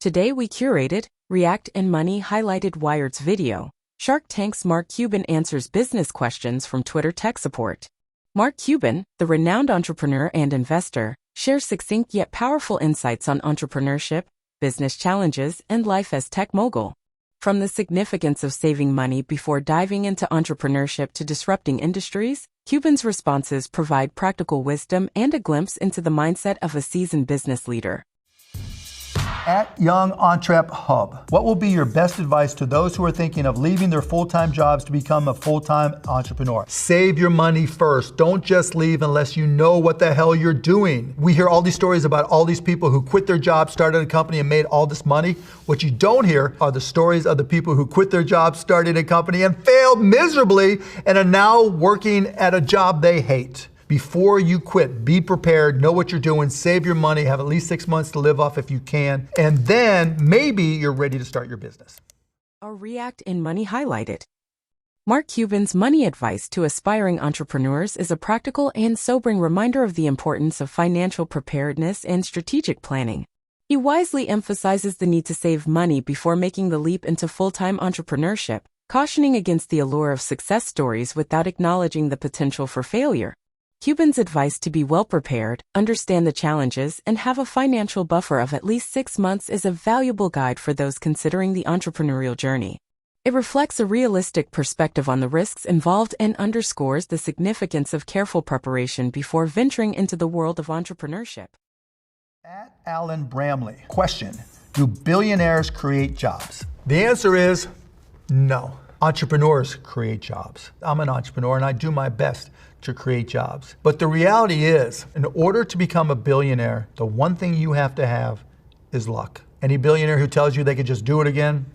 Today we curated, React and Money highlighted Wired's video. Shark Tank's Mark Cuban answers business questions from Twitter tech support. Mark Cuban, the renowned entrepreneur and investor, shares succinct yet powerful insights on entrepreneurship, business challenges, and life as tech mogul. From the significance of saving money before diving into entrepreneurship to disrupting industries, Cuban's responses provide practical wisdom and a glimpse into the mindset of a seasoned business leader. At Young Entrep Hub, what will be your best advice to those who are thinking of leaving their full-time jobs to become a full-time entrepreneur? Save your money first. Don't just leave unless you know what the hell you're doing. We hear all these stories about all these people who quit their jobs, started a company, and made all this money. What you don't hear are the stories of the people who quit their jobs, started a company, and failed miserably and are now working at a job they hate. Before you quit, be prepared, know what you're doing, save your money, have at least 6 months to live off if you can, and then maybe you're ready to start your business. Our React and Money highlighted. Mark Cuban's money advice to aspiring entrepreneurs is a practical and sobering reminder of the importance of financial preparedness and strategic planning. He wisely emphasizes the need to save money before making the leap into full-time entrepreneurship, cautioning against the allure of success stories without acknowledging the potential for failure. Cuban's advice to be well-prepared, understand the challenges, and have a financial buffer of at least 6 months is a valuable guide for those considering the entrepreneurial journey. It reflects a realistic perspective on the risks involved and underscores the significance of careful preparation before venturing into the world of entrepreneurship. At Alan Bramley, question, do billionaires create jobs? The answer is no. Entrepreneurs create jobs. I'm an entrepreneur and I do my best to create jobs. But the reality is, in order to become a billionaire, the one thing you have to have is luck. Any billionaire who tells you they could just do it again?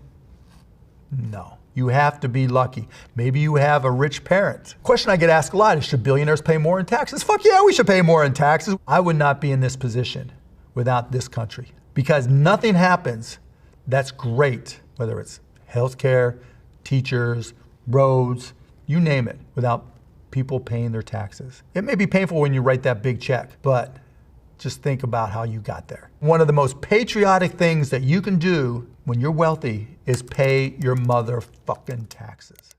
No. You have to be lucky. Maybe you have a rich parent. Question I get asked a lot is, should billionaires pay more in taxes? Fuck yeah, we should pay more in taxes. I would not be in this position without this country, because nothing happens that's great, whether it's healthcare, teachers, roads, you name it, without people paying their taxes. It may be painful when you write that big check, but just think about how you got there. One of the most patriotic things that you can do when you're wealthy is pay your motherfucking taxes.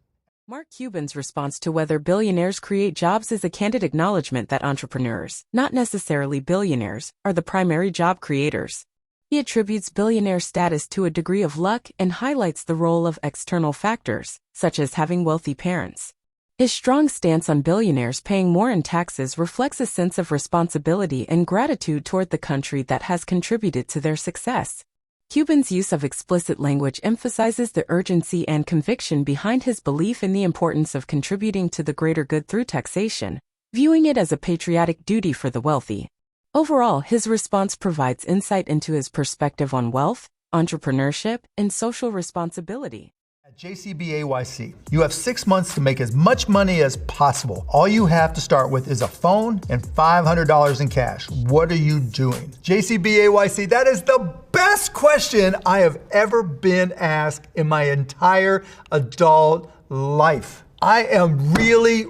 Mark Cuban's response to whether billionaires create jobs is a candid acknowledgement that entrepreneurs, not necessarily billionaires, are the primary job creators. He attributes billionaire status to a degree of luck and highlights the role of external factors, such as having wealthy parents. His strong stance on billionaires paying more in taxes reflects a sense of responsibility and gratitude toward the country that has contributed to their success. Cuban's use of explicit language emphasizes the urgency and conviction behind his belief in the importance of contributing to the greater good through taxation, viewing it as a patriotic duty for the wealthy. Overall, his response provides insight into his perspective on wealth, entrepreneurship, and social responsibility. At JCBAYC, you have 6 months to make as much money as possible. All you have to start with is a phone and $500 in cash. What are you doing? JCBAYC, that is the best question I have ever been asked in my entire adult life. I am really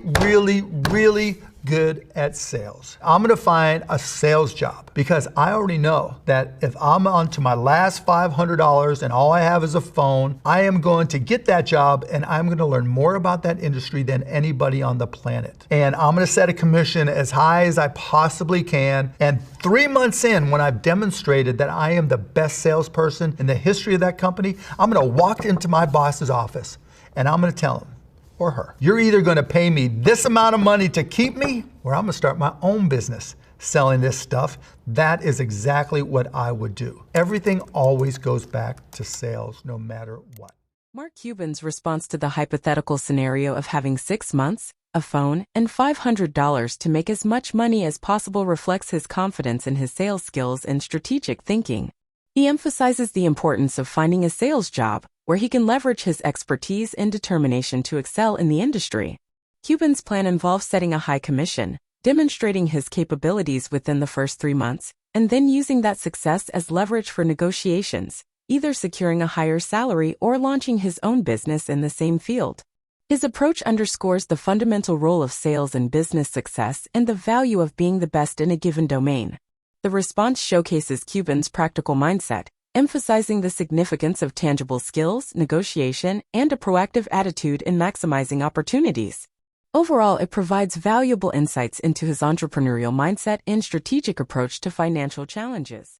good at sales. I'm gonna find a sales job because I already know that if I'm on to my last $500 and all I have is a phone, I am going to get that job and I'm gonna learn more about that industry than anybody on the planet. And I'm gonna set a commission as high as I possibly can. And 3 months in, when I've demonstrated that I am the best salesperson in the history of that company, I'm gonna walk into my boss's office and I'm gonna tell him, or her, you're either gonna pay me this amount of money to keep me, or I'm gonna start my own business selling this stuff. That is exactly what I would do. Everything always goes back to sales, no matter what. Mark Cuban's response to the hypothetical scenario of having 6 months, a phone, and $500 to make as much money as possible reflects his confidence in his sales skills and strategic thinking. He emphasizes the importance of finding a sales job where he can leverage his expertise and determination to excel in the industry. Cuban's plan involves setting a high commission, demonstrating his capabilities within the first 3 months, and then using that success as leverage for negotiations, either securing a higher salary or launching his own business in the same field. His approach underscores the fundamental role of sales in business success and the value of being the best in a given domain. The response showcases Cuban's practical mindset, emphasizing the significance of tangible skills, negotiation, and a proactive attitude in maximizing opportunities. Overall, it provides valuable insights into his entrepreneurial mindset and strategic approach to financial challenges.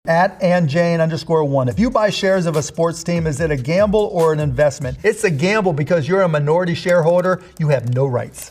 At AnJane_1. If you buy shares of a sports team, is it a gamble or an investment? It's a gamble because you're a minority shareholder. You have no rights.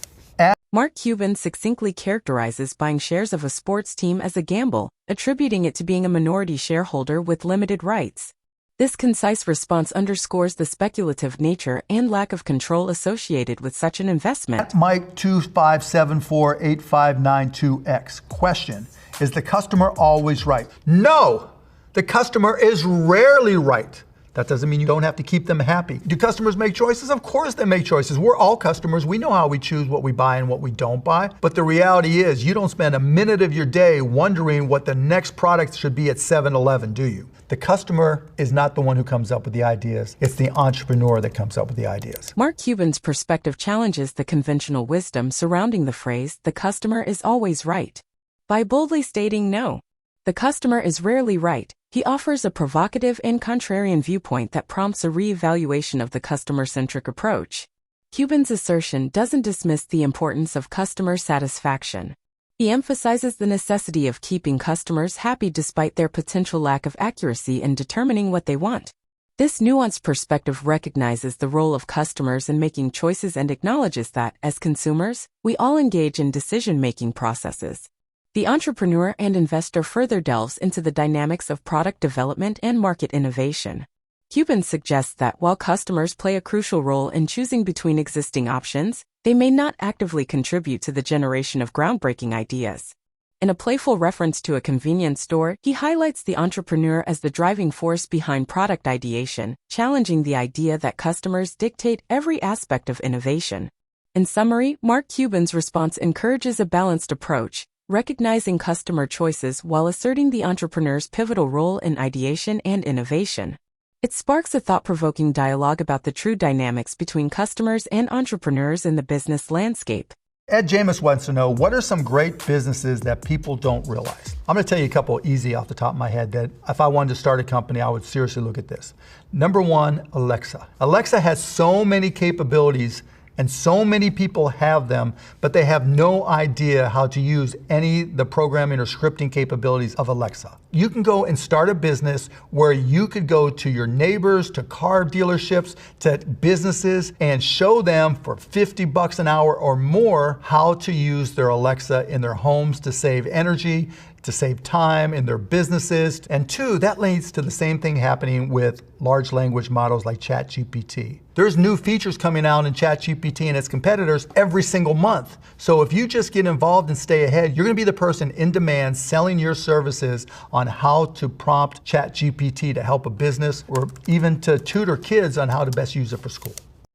Mark Cuban succinctly characterizes buying shares of a sports team as a gamble, attributing it to being a minority shareholder with limited rights. This concise response underscores the speculative nature and lack of control associated with such an investment. Mike 25748592X. Question: is the customer always right? No! The customer is rarely right. That doesn't mean you don't have to keep them happy. Do customers make choices? Of course they make choices. We're all customers. We know how we choose what we buy and what we don't buy. But the reality is you don't spend a minute of your day wondering what the next product should be at 7-Eleven, do you? The customer is not the one who comes up with the ideas. It's the entrepreneur that comes up with the ideas. Mark Cuban's perspective challenges the conventional wisdom surrounding the phrase, "the customer is always right." By boldly stating no, the customer is rarely right, he offers a provocative and contrarian viewpoint that prompts a re-evaluation of the customer-centric approach. Cuban's assertion doesn't dismiss the importance of customer satisfaction. He emphasizes the necessity of keeping customers happy despite their potential lack of accuracy in determining what they want. This nuanced perspective recognizes the role of customers in making choices and acknowledges that, as consumers, we all engage in decision-making processes. The entrepreneur and investor further delves into the dynamics of product development and market innovation. Cuban suggests that while customers play a crucial role in choosing between existing options, they may not actively contribute to the generation of groundbreaking ideas. In a playful reference to a convenience store, he highlights the entrepreneur as the driving force behind product ideation, challenging the idea that customers dictate every aspect of innovation. In summary, Mark Cuban's response encourages a balanced approach, recognizing customer choices while asserting the entrepreneur's pivotal role in ideation and innovation. It sparks a thought-provoking dialogue about the true dynamics between customers and entrepreneurs in the business landscape. Ed James wants to know, what are some great businesses that people don't realize? I'm going to tell you a couple easy off the top of my head that if I wanted to start a company, I would seriously look at this. Number one, Alexa. Alexa has so many capabilities and so many people have them, but they have no idea how to use any of the programming or scripting capabilities of Alexa. You can go and start a business where you could go to your neighbors, to car dealerships, to businesses, and show them for $50 an hour or more how to use their Alexa in their homes to save energy, to save time in their businesses. And two, that leads to the same thing happening with large language models like ChatGPT. There's new features coming out in ChatGPT and its competitors every single month. So if you just get involved and stay ahead, you're going to be the person in demand selling your services on how to prompt ChatGPT to help a business or even to tutor kids on how to best use it for school.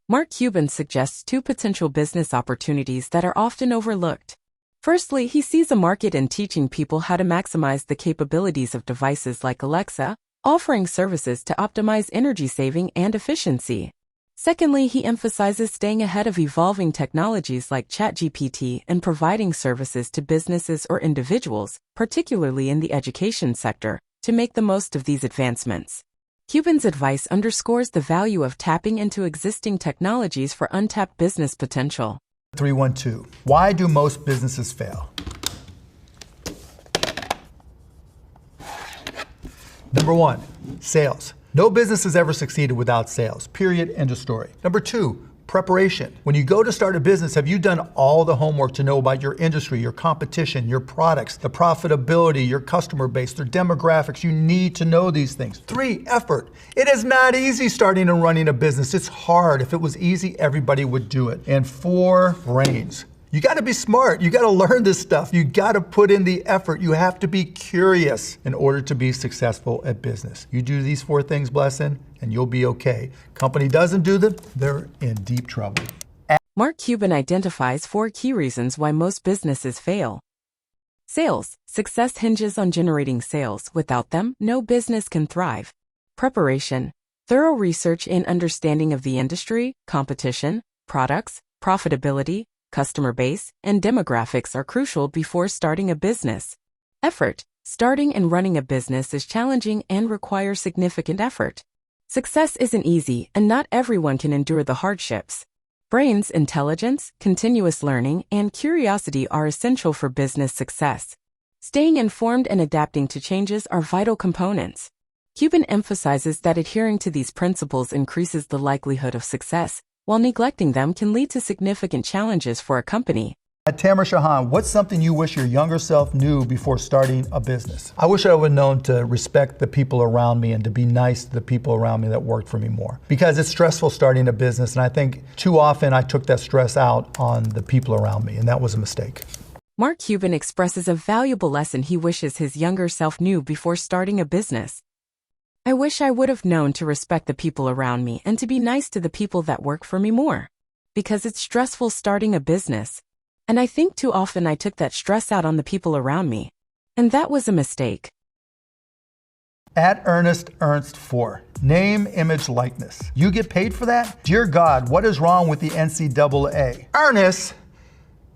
Mark Cuban suggests two potential business opportunities that are often overlooked. Firstly, he sees a market in teaching people how to maximize the capabilities of devices like Alexa, offering services to optimize energy saving and efficiency. Secondly, he emphasizes staying ahead of evolving technologies like ChatGPT and providing services to businesses or individuals, particularly in the education sector, to make the most of these advancements. Cuban's advice underscores the value of tapping into existing technologies for untapped business potential. 312. Why do most businesses fail? Number one, sales. No business has ever succeeded without sales. Period. End of story. Number two, preparation. When you go to start a business, have you done all the homework to know about your industry, your competition, your products, the profitability, your customer base, their demographics? You need to know these things. Three, effort. It is not easy starting and running a business. It's hard. If it was easy, everybody would do it. And four, brains. You got to be smart. You got to learn this stuff. You got to put in the effort. You have to be curious in order to be successful at business. You do these four things, Blessing, and you'll be okay. Company doesn't do them, they're in deep trouble. Mark Cuban identifies four key reasons why most businesses fail. Sales. Success hinges on generating sales. Without them, no business can thrive. Preparation. Thorough research and understanding of the industry, competition, products, profitability, customer base, and demographics are crucial before starting a business. Effort. Starting and running a business is challenging and requires significant effort. Success isn't easy, and not everyone can endure the hardships. Brains, intelligence, continuous learning, and curiosity are essential for business success. Staying informed and adapting to changes are vital components. Cuban emphasizes that adhering to these principles increases the likelihood of success, while neglecting them can lead to significant challenges for a company. Tamara Shahan, what's something you wish your younger self knew before starting a business? I wish I would have known to respect the people around me and to be nice to the people around me that worked for me more. Because it's stressful starting a business, and I think too often I took that stress out on the people around me, and that was a mistake. Mark Cuban expresses a valuable lesson he wishes his younger self knew before starting a business. I wish I would have known to respect the people around me and to be nice to the people that work for me more. Because it's stressful starting a business. And I think too often I took that stress out on the people around me. And that was a mistake. At Ernest Ernst 4, name, image, likeness. You get paid for that? Dear God, what is wrong with the NCAA? Ernest,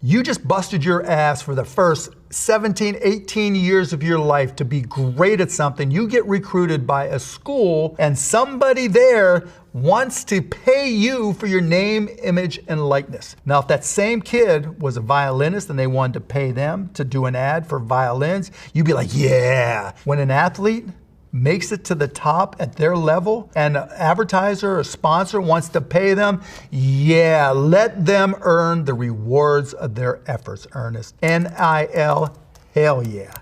you just busted your ass for the first 17, 18 years of your life to be great at something. You get recruited by a school and somebody there wants to pay you for your name, image, and likeness. Now, if that same kid was a violinist and they wanted to pay them to do an ad for violins, you'd be like, yeah. When an athlete makes it to the top at their level and an advertiser or sponsor wants to pay them, yeah, let them earn the rewards of their efforts, Ernest. NIL, hell yeah.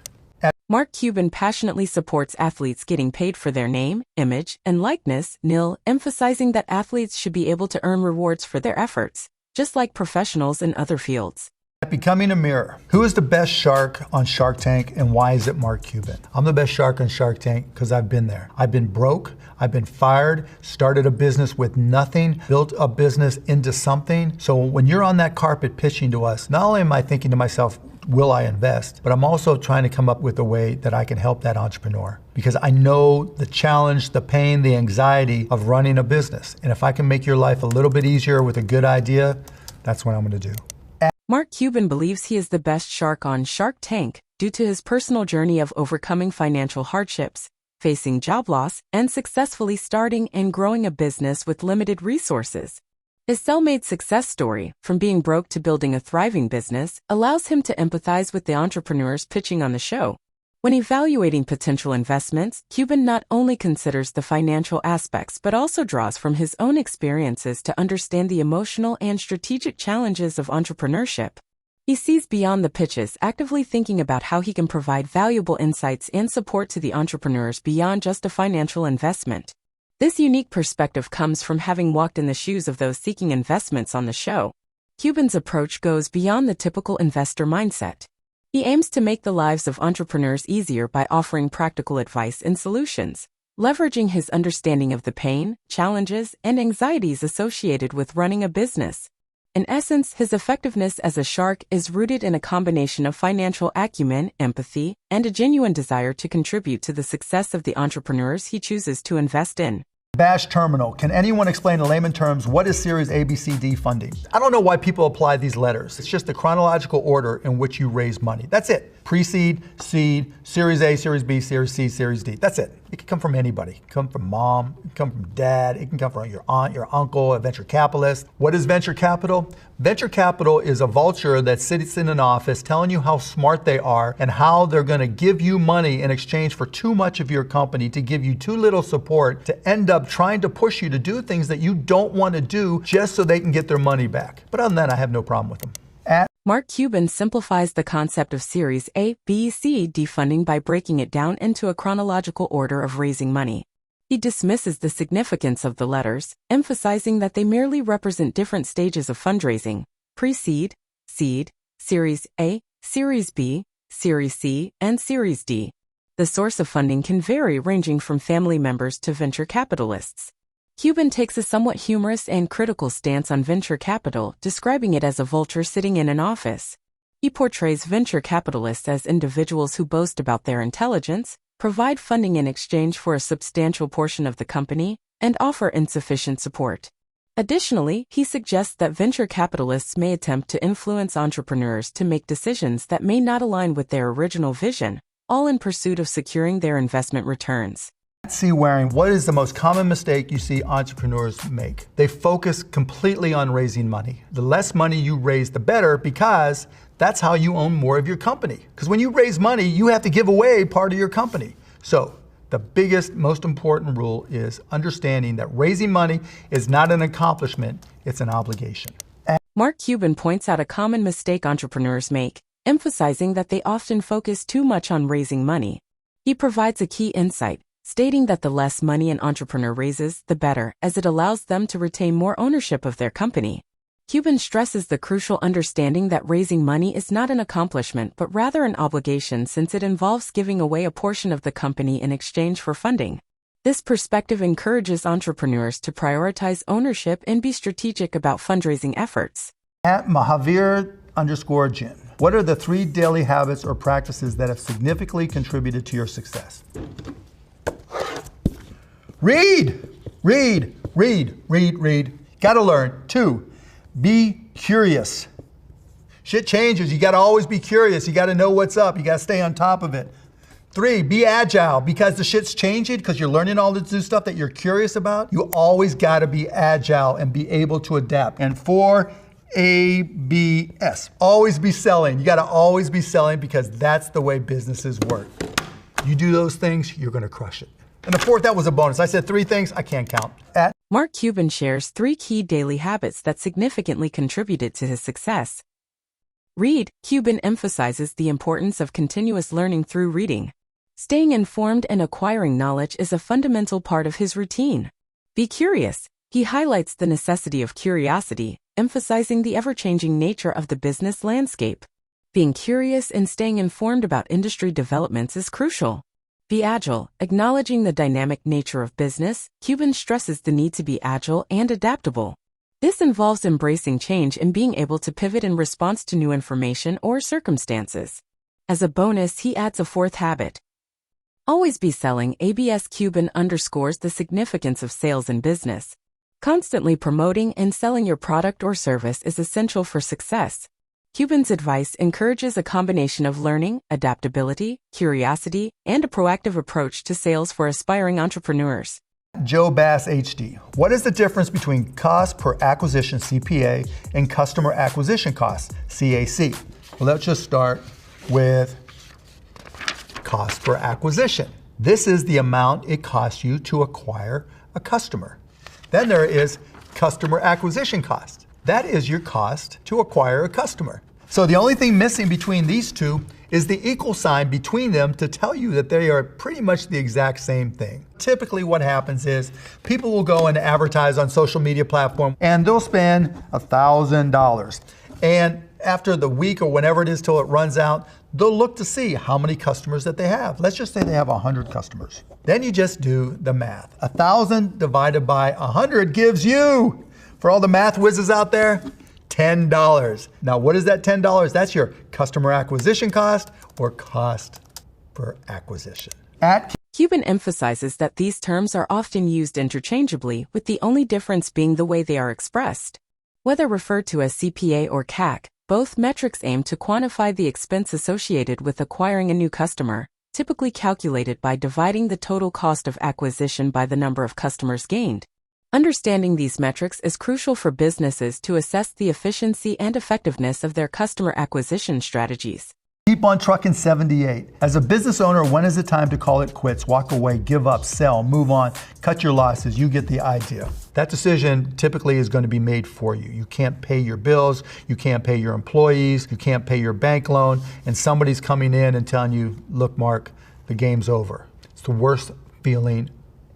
Mark Cuban passionately supports athletes getting paid for their name, image, and likeness, NIL, emphasizing that athletes should be able to earn rewards for their efforts, just like professionals in other fields. At Becoming a Mirror, who is the best shark on Shark Tank and why is it Mark Cuban? I'm the best shark on Shark Tank because I've been there. I've been broke, I've been fired, started a business with nothing, built a business into something. So when you're on that carpet pitching to us, not only am I thinking to myself, will I invest? But I'm also trying to come up with a way that I can help that entrepreneur because I know the challenge, the pain, the anxiety of running a business. And if I can make your life a little bit easier with a good idea, that's what I'm going to do. Mark Cuban believes he is the best shark on Shark Tank due to his personal journey of overcoming financial hardships, facing job loss, and successfully starting and growing a business with limited resources. His self-made success story, from being broke to building a thriving business, allows him to empathize with the entrepreneurs pitching on the show. When evaluating potential investments, Cuban not only considers the financial aspects but also draws from his own experiences to understand the emotional and strategic challenges of entrepreneurship. He sees beyond the pitches, actively thinking about how he can provide valuable insights and support to the entrepreneurs beyond just a financial investment. This unique perspective comes from having walked in the shoes of those seeking investments on the show. Cuban's approach goes beyond the typical investor mindset. He aims to make the lives of entrepreneurs easier by offering practical advice and solutions, leveraging his understanding of the pain, challenges, and anxieties associated with running a business. In essence, his effectiveness as a shark is rooted in a combination of financial acumen, empathy, and a genuine desire to contribute to the success of the entrepreneurs he chooses to invest in. Bash Terminal. Can anyone explain in layman terms what is Series A, B, C, D funding? I don't know why people apply these letters. It's just the chronological order in which you raise money. That's it. Pre-seed, seed, Series A, Series B, Series C, Series D. That's it. It can come from anybody. It can come from mom, it can come from dad, it can come from your aunt, your uncle, a venture capitalist. What is venture capital? Venture capital is a vulture that sits in an office telling you how smart they are and how they're going to give you money in exchange for too much of your company, to give you too little support, to end up trying to push you to do things that you don't want to do just so they can get their money back. But other than that, I have no problem with them. Mark Cuban simplifies the concept of Series A, B, C, D funding by breaking it down into a chronological order of raising money. He dismisses the significance of the letters, emphasizing that they merely represent different stages of fundraising: pre-seed, seed, Series A, Series B, Series C, and Series D. The source of funding can vary, ranging from family members to venture capitalists. Cuban takes a somewhat humorous and critical stance on venture capital, describing it as a vulture sitting in an office. He portrays venture capitalists as individuals who boast about their intelligence, provide funding in exchange for a substantial portion of the company, and offer insufficient support. Additionally, he suggests that venture capitalists may attempt to influence entrepreneurs to make decisions that may not align with their original vision, all in pursuit of securing their investment returns. C. Waring, what is the most common mistake you see entrepreneurs make? They focus completely on raising money. The less money you raise, the better, because that's how you own more of your company. Because when you raise money, you have to give away part of your company. So the biggest, most important rule is understanding that raising money is not an accomplishment, it's an obligation. Mark Cuban points out a common mistake entrepreneurs make, emphasizing that they often focus too much on raising money. He provides a key insight, stating that the less money an entrepreneur raises, the better, as it allows them to retain more ownership of their company. Cuban stresses the crucial understanding that raising money is not an accomplishment but rather an obligation, since it involves giving away a portion of the company in exchange for funding. This perspective encourages entrepreneurs to prioritize ownership and be strategic about fundraising efforts. At Mahavir_Jin, what are the 3 daily habits or practices that have significantly contributed to your success? Read. Gotta learn. 2, be curious. Shit changes. You gotta always be curious. You gotta know what's up. You gotta stay on top of it. 3, be agile, because the shit's changing, because you're learning all this new stuff that you're curious about. You always gotta be agile and be able to adapt. And 4, ABS. Always be selling. You gotta always be selling, because that's the way businesses work. You do those things, you're gonna crush it. And the 4th, that was a bonus. I said 3 things, I can't count. Mark Cuban shares 3 key daily habits that significantly contributed to his success. Read. Cuban emphasizes the importance of continuous learning through reading. Staying informed and acquiring knowledge is a fundamental part of his routine. Be curious. He highlights the necessity of curiosity, emphasizing the ever-changing nature of the business landscape. Being curious and staying informed about industry developments is crucial. Be agile. Acknowledging the dynamic nature of business, Cuban stresses the need to be agile and adaptable. This involves embracing change and being able to pivot in response to new information or circumstances. As a bonus, he adds a 4th habit. Always be selling. ABS. Cuban underscores the significance of sales in business. Constantly promoting and selling your product or service is essential for success. Cuban's advice encourages a combination of learning, adaptability, curiosity, and a proactive approach to sales for aspiring entrepreneurs. Joe Bass HD, what is the difference between cost per acquisition CPA and customer acquisition costs CAC? Well, let's just start with cost per acquisition. This is the amount it costs you to acquire a customer. Then there is customer acquisition cost. That is your cost to acquire a customer. So the only thing missing between these two is the equal sign between them to tell you that they are pretty much the exact same thing. Typically what happens is people will go and advertise on social media platform and they'll spend $1,000. And after the week or whenever it is till it runs out, they'll look to see how many customers that they have. Let's just say they have 100 customers. Then you just do the math. 1,000 divided by 100 gives you, for all the math whizzes out there, $10. Now, what is that $10? That's your customer acquisition cost or cost per acquisition. Cuban emphasizes that these terms are often used interchangeably, with the only difference being the way they are expressed. Whether referred to as CPA or CAC, both metrics aim to quantify the expense associated with acquiring a new customer, typically calculated by dividing the total cost of acquisition by the number of customers gained. Understanding these metrics is crucial for businesses to assess the efficiency and effectiveness of their customer acquisition strategies. Keep on trucking 78. As a business owner, when is it time to call it quits, walk away, give up, sell, move on, cut your losses? You get the idea. That decision typically is going to be made for you. You can't pay your bills, you can't pay your employees, you can't pay your bank loan, and somebody's coming in and telling you, look, Mark, the game's over. It's the worst feeling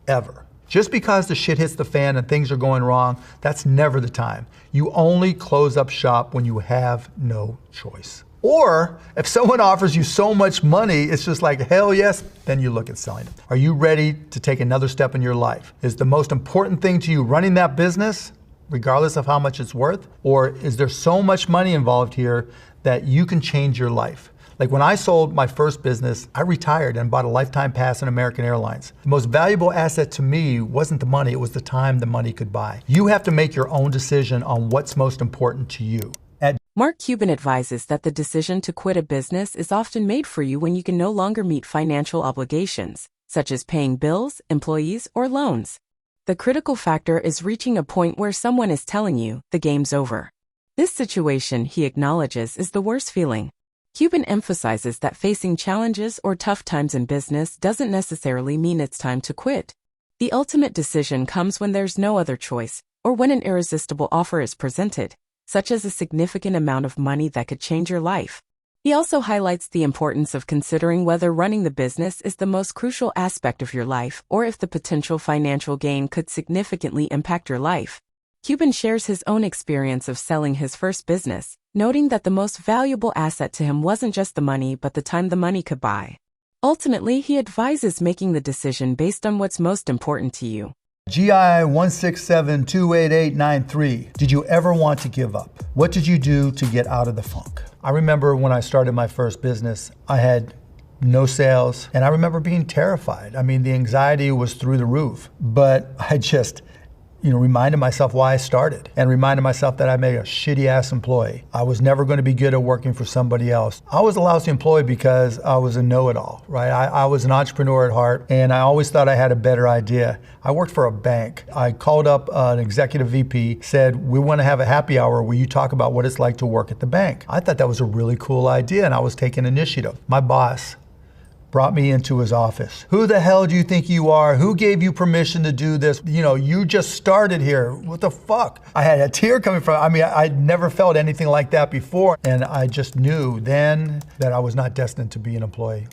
ever. Just because the shit hits the fan and things are going wrong, that's never the time. You only close up shop when you have no choice. Or if someone offers you so much money, it's just like, hell yes, then you look at selling it. Are you ready to take another step in your life? Is the most important thing to you running that business, regardless of how much it's worth? Or is there so much money involved here that you can change your life? Like when I sold my first business, I retired and bought a lifetime pass in American Airlines. The most valuable asset to me wasn't the money, it was the time the money could buy. You have to make your own decision on what's most important to you. Mark Cuban advises that the decision to quit a business is often made for you when you can no longer meet financial obligations, such as paying bills, employees, or loans. The critical factor is reaching a point where someone is telling you, the game's over. This situation, he acknowledges, is the worst feeling. Cuban emphasizes that facing challenges or tough times in business doesn't necessarily mean it's time to quit. The ultimate decision comes when there's no other choice, or when an irresistible offer is presented, such as a significant amount of money that could change your life. He also highlights the importance of considering whether running the business is the most crucial aspect of your life or if the potential financial gain could significantly impact your life. Cuban shares his own experience of selling his first business, noting that the most valuable asset to him wasn't just the money but the time the money could buy. Ultimately, he advises making the decision based on what's most important to you. GI 167-28893. Did you ever want to give up? What did you do to get out of the funk? I remember when I started my first business, I had no sales, and I remember being terrified. I mean, the anxiety was through the roof, but I just reminded myself why I started and reminded myself that I made a shitty ass employee. I was never going to be good at working for somebody else. I was a lousy employee because I was a know-it-all, right? I was an entrepreneur at heart, and I always thought I had a better idea. I worked for a bank. I called up an executive VP, said, we want to have a happy hour where you talk about what it's like to work at the bank. I thought that was a really cool idea, and I was taking initiative. My boss brought me into his office. Who the hell do you think you are? Who gave you permission to do this? You just started here. What the fuck? I had a tear coming from, I'd never felt anything like that before. And I just knew then that I was not destined to be an employee.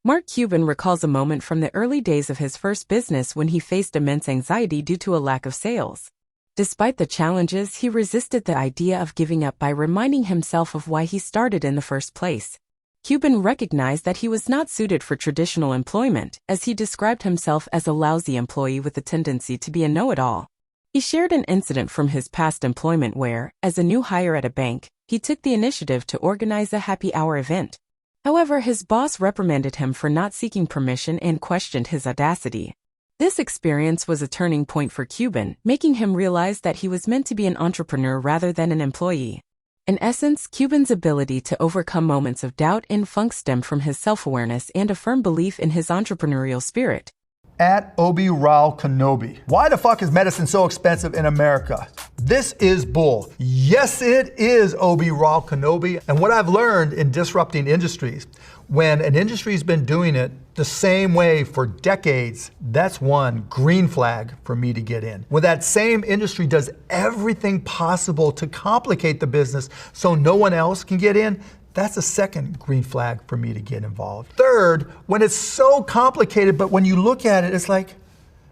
Mark Cuban recalls a moment from the early days of his first business when he faced immense anxiety due to a lack of sales. Despite the challenges, he resisted the idea of giving up by reminding himself of why he started in the first place. Cuban recognized that he was not suited for traditional employment, as he described himself as a lousy employee with a tendency to be a know-it-all. He shared an incident from his past employment where, as a new hire at a bank, he took the initiative to organize a happy hour event. However, his boss reprimanded him for not seeking permission and questioned his audacity. This experience was a turning point for Cuban, making him realize that he was meant to be an entrepreneur rather than an employee. In essence, Cuban's ability to overcome moments of doubt and funk stemmed from his self-awareness and a firm belief in his entrepreneurial spirit. At Obi Raul Kenobi. Why the fuck is medicine so expensive in America? This is bull. Yes, it is, Obi Raul Kenobi. And what I've learned in disrupting industries, when an industry's been doing it the same way for decades, that's one green flag for me to get in. When that same industry does everything possible to complicate the business so no one else can get in, that's a second green flag for me to get involved. Third, when it's so complicated, but when you look at it, it's like,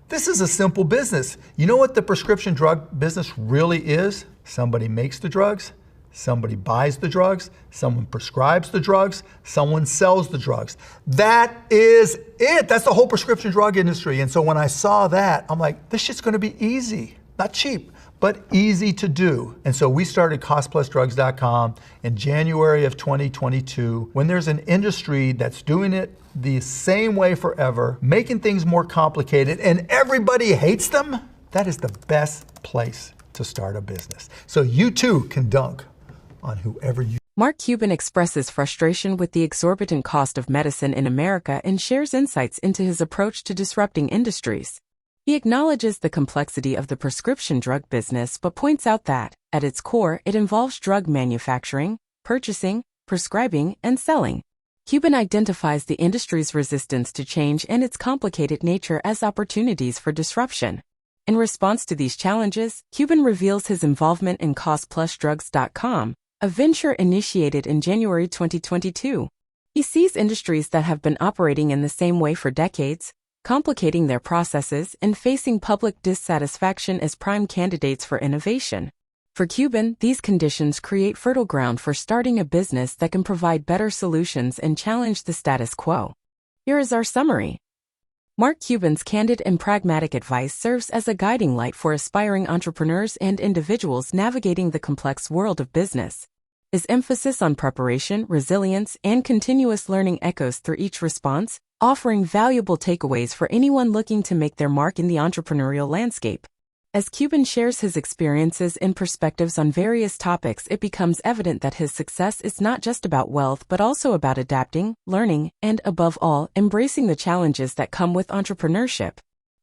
this is a simple business. You know what the prescription drug business really is? Somebody makes the drugs, somebody buys the drugs, someone prescribes the drugs, someone sells the drugs. That is it. That's the whole prescription drug industry. And so when I saw that, I'm like, this shit's gonna be easy. Not cheap, but easy to do. And so we started costplusdrugs.com in January of 2022. When there's an industry that's doing it the same way forever, making things more complicated, and everybody hates them, that is the best place to start a business. So you too can dunk on whoever you. Mark Cuban expresses frustration with the exorbitant cost of medicine in America and shares insights into his approach to disrupting industries. He acknowledges the complexity of the prescription drug business but points out that, at its core, it involves drug manufacturing, purchasing, prescribing, and selling. Cuban identifies the industry's resistance to change and its complicated nature as opportunities for disruption. In response to these challenges, Cuban reveals his involvement in costplusdrugs.com, a venture initiated in January 2022. He sees industries that have been operating in the same way for decades, complicating their processes and facing public dissatisfaction as prime candidates for innovation. For Cuban, these conditions create fertile ground for starting a business that can provide better solutions and challenge the status quo. Here is our summary. Mark Cuban's candid and pragmatic advice serves as a guiding light for aspiring entrepreneurs and individuals navigating the complex world of business. His emphasis on preparation, resilience, and continuous learning echoes through each response, offering valuable takeaways for anyone looking to make their mark in the entrepreneurial landscape. As Cuban shares his experiences and perspectives on various topics, it becomes evident that his success is not just about wealth but also about adapting, learning, and, above all, embracing the challenges that come with entrepreneurship.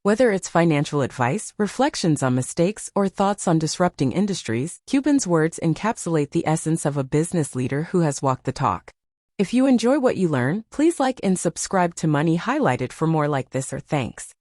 Whether it's financial advice, reflections on mistakes, or thoughts on disrupting industries, Cuban's words encapsulate the essence of a business leader who has walked the talk. If you enjoy what you learn, please like and subscribe to Money Highlighted for more like this, or thanks.